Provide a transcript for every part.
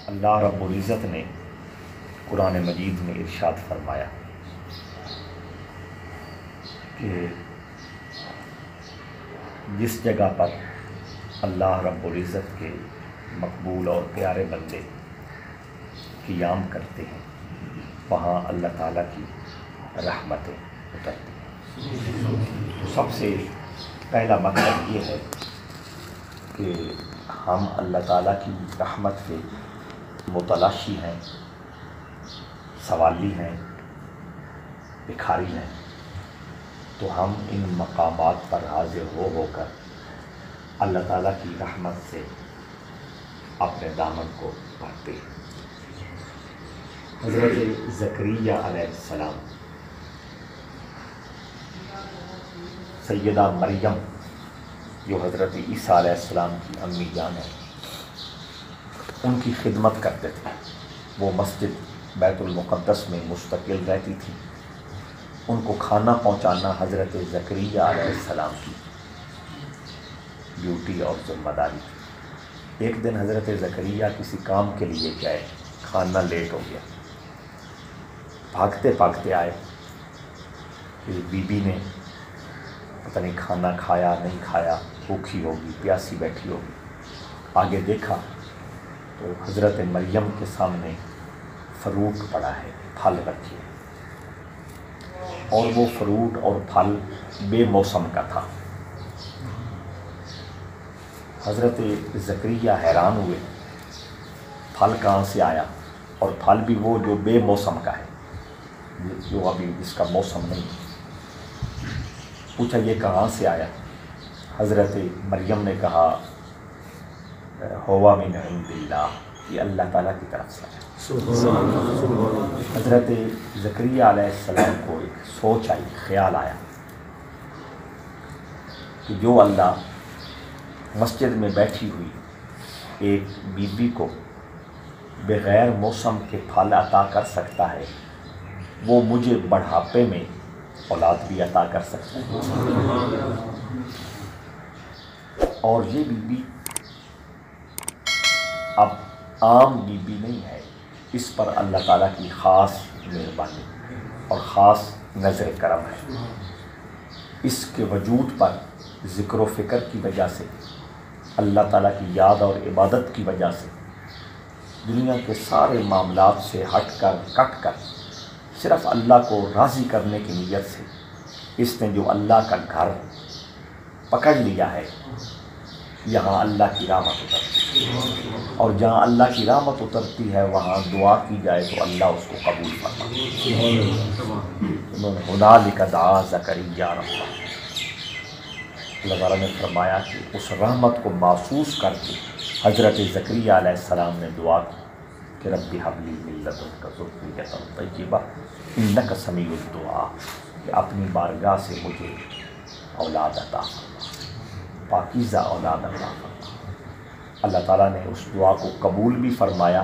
اللہ رب العزت نے قرآن مجید میں ارشاد فرمایا کہ جس جگہ پر اللہ رب العزت کے مقبول اور پیارے بندے قیام کرتے ہیں وہاں اللہ تعالیٰ کی رحمتیں اترتی ہیں۔ تو سب سے پہلا مطلب یہ ہے کہ ہم اللہ تعالیٰ کی رحمت کے متلاشی ہیں، سوالی ہیں، بھکاری ہیں، تو ہم ان مقامات پر حاضر ہو کر اللہ تعالیٰ کی رحمت سے اپنے دامن کو بھرتے ہیں۔ حضرت زکریا علیہ السلام، سیدہ مریم جو حضرت عیسیٰ علیہ السلام کی امی جان ہے، ان کی خدمت کرتے تھے۔ وہ مسجد بیت المقدس میں مستقل رہتی تھی، ان کو کھانا پہنچانا حضرت زکریا علیہ السلام کی ڈیوٹی اور ذمہ داری تھی۔ ایک دن حضرت زکریا کسی کام کے لیے گئے، کھانا لیٹ ہو گیا، بھاگتے بھاگتے آئے کہ بی بی نے پتہ نہیں کھانا کھایا نہیں کھایا، بھوکھی ہوگی، پیاسی بیٹھی ہوگی۔ آگے دیکھا تو حضرت مریم کے سامنے فروٹ پڑا ہے، پھل رکھے، اور وہ فروٹ اور پھل بے موسم کا تھا۔ حضرت زکریا حیران ہوئے، پھل کہاں سے آیا، اور پھل بھی وہ جو بے موسم کا ہے، جو ابھی اس کا موسم نہیں۔ پوچھا یہ کہاں سے آیا؟ حضرت مریم نے کہا ہوا من عند اللہ، یہ اللہ تعالیٰ کی طرف سے آیا۔ حضرت زکریا علیہ السلام کو ایک سوچ آئی، خیال آیا کہ جو اللہ مسجد میں بیٹھی ہوئی ایک بی بی کو بغیر موسم کے پھل عطا کر سکتا ہے، وہ مجھے بڑھاپے میں اولاد بھی عطا کر سکتا ہے۔ اور یہ بی بی اب عام بی بی نہیں ہے، اس پر اللہ تعالیٰ کی خاص مہربانی اور خاص نظر کرم ہے۔ اس کے وجود پر ذکر و فکر کی وجہ سے، اللہ تعالیٰ کی یاد اور عبادت کی وجہ سے، دنیا کے سارے معاملات سے ہٹ کر کٹ کر صرف اللہ کو راضی کرنے کی نیت سے اس نے جو اللہ کا گھر پکڑ لیا ہے، یہاں اللہ کی رحمت اترتی ہے، اور جہاں اللہ کی رحمت اترتی ہے وہاں دعا کی جائے تو اللہ اس کو قبول فرماتا ہے۔ انہوں نے ہنالک دعا زکریا ربہ، اللہ تعالیٰ نے فرمایا کہ اس رحمت کو محسوس کر کے حضرت زکریا علیہ السلام نے دعا کی کہ رب ھب لی من لدنک ذریۃ طیبہ انک سمیع الدعاء، کہ اپنی بارگاہ سے مجھے اولاد عطا فرما، پاکیزہ اولاد عطا فرما۔ اللہ تعالیٰ نے اس دعا کو قبول بھی فرمایا،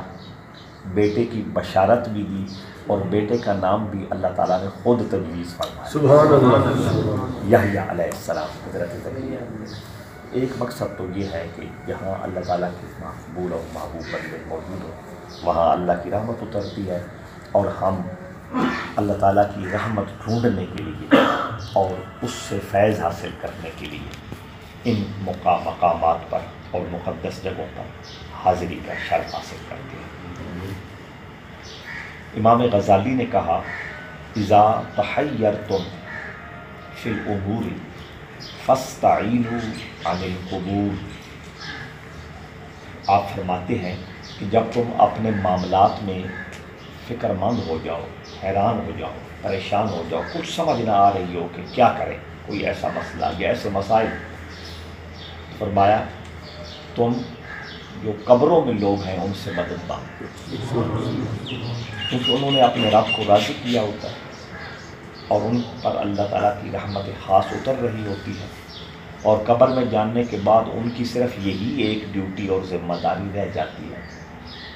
بیٹے کی بشارت بھی دی، اور بیٹے کا نام بھی اللہ تعالیٰ نے خود تجویز فرمایا، سبحان اللہ، یحییٰ علیہ السلام، حضرت زکریا۔ ایک مقصد تو یہ ہے کہ جہاں اللہ تعالیٰ کے مقبول اور محبوب بندے موجود ہوں وہاں اللہ کی رحمت اترتی ہے، اور ہم اللہ تعالیٰ کی رحمت ڈھونڈنے کے لیے اور اس سے فیض حاصل کرنے کے لیے ان مقامات پر اور مقدس جگہوں پر حاضری کا شرف حاصل کرتے ہیں۔ امام غزالی نے کہا اذا تحیرتم فی الامور فاستعینوا عن القبور، آپ فرماتے ہیں کہ جب تم اپنے معاملات میں فکر مند ہو جاؤ، حیران ہو جاؤ، پریشان ہو جاؤ، کچھ سمجھ نہ آ رہی ہو کہ کیا کریں، کوئی ایسا مسئلہ یا ایسے مسائل، فرمایا تم جو قبروں میں لوگ ہیں ان سے مدد مانگو، کیونکہ انہوں نے اپنے رب کو راضی کیا ہوتا ہے اور ان پر اللہ تعالیٰ کی رحمت خاص اتر رہی ہوتی ہے، اور قبر میں جاننے کے بعد ان کی صرف یہی ایک ڈیوٹی اور ذمہ داری رہ جاتی ہے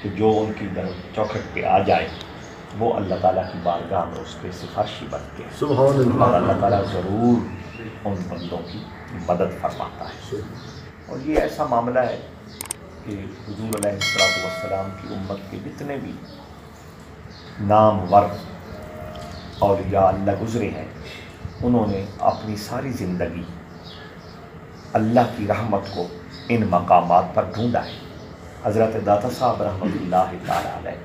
کہ جو ان کی چوکھٹ پہ آ جائے وہ اللہ تعالیٰ کی بارگاہ میں اس کے سفارشی بنتے ہیں، سبحان اللہ، اور اللہ تعالیٰ ضرور ان بندوں کی مدد فرماتا ہے۔ اور یہ ایسا معاملہ ہے کہ حضور علیہ السلام کی امت کے جتنے بھی نامور اولیاء اللہ گزرے ہیں انہوں نے اپنی ساری زندگی اللہ کی رحمت کو ان مقامات پر ڈھونڈا ہے۔ حضرت داتا صاحب رحمۃ اللہ تعالی علیہ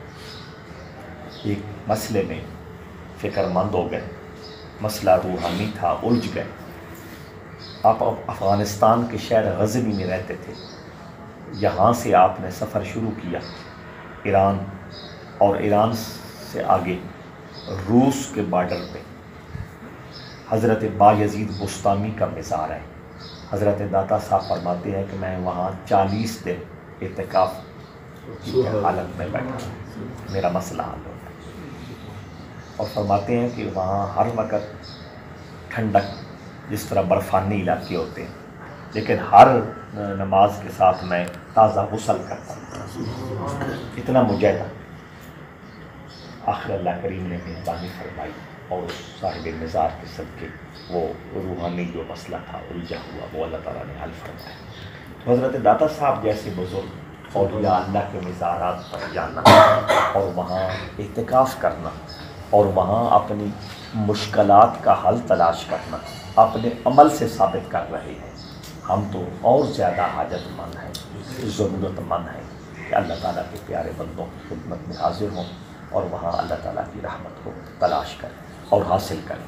ایک مسئلے میں فکر مند ہو گئے، مسئلہ روحانی تھا، الجھ گئے۔ آپ افغانستان کے شہر غزنی میں رہتے تھے، یہاں سے آپ نے سفر شروع کیا ایران، اور ایران سے آگے روس کے بارڈر پہ حضرت بایزید بستامی کا مزار ہے۔ حضرت داتا صاحب فرماتے ہیں کہ میں وہاں 40 دن اعتکاف کی حالت میں بیٹھا، میرا مسئلہ حل ہوتا ہے۔ اور فرماتے ہیں کہ وہاں ہر وقت ٹھنڈک، جس طرح برفانی علاقے ہوتے ہیں، لیکن ہر نماز کے ساتھ میں تازہ غسل کرتا ہوں، اتنا مجاہدہ۔ آخر اللہ کریم نے مہربانی فرمائی اور اس صاحب مزار کے صدقے وہ روحانی جو مسئلہ تھا الجھا ہوا وہ اللہ تعالیٰ نے حل فرمایا۔ تو حضرت داتا صاحب جیسے بزرگ اولیاء اللہ کے مزارات پر جانا اور وہاں اعتکاف کرنا اور وہاں اپنی مشکلات کا حل تلاش کرنا اپنے عمل سے ثابت کر رہے ہیں۔ ہم تو اور زیادہ حاجت مند ہیں، ضرورت مند ہیں کہ اللہ تعالیٰ کے پیارے بندوں کی خدمت میں حاضر ہوں اور وہاں اللہ تعالیٰ کی رحمت کو تلاش کریں اور حاصل کریں۔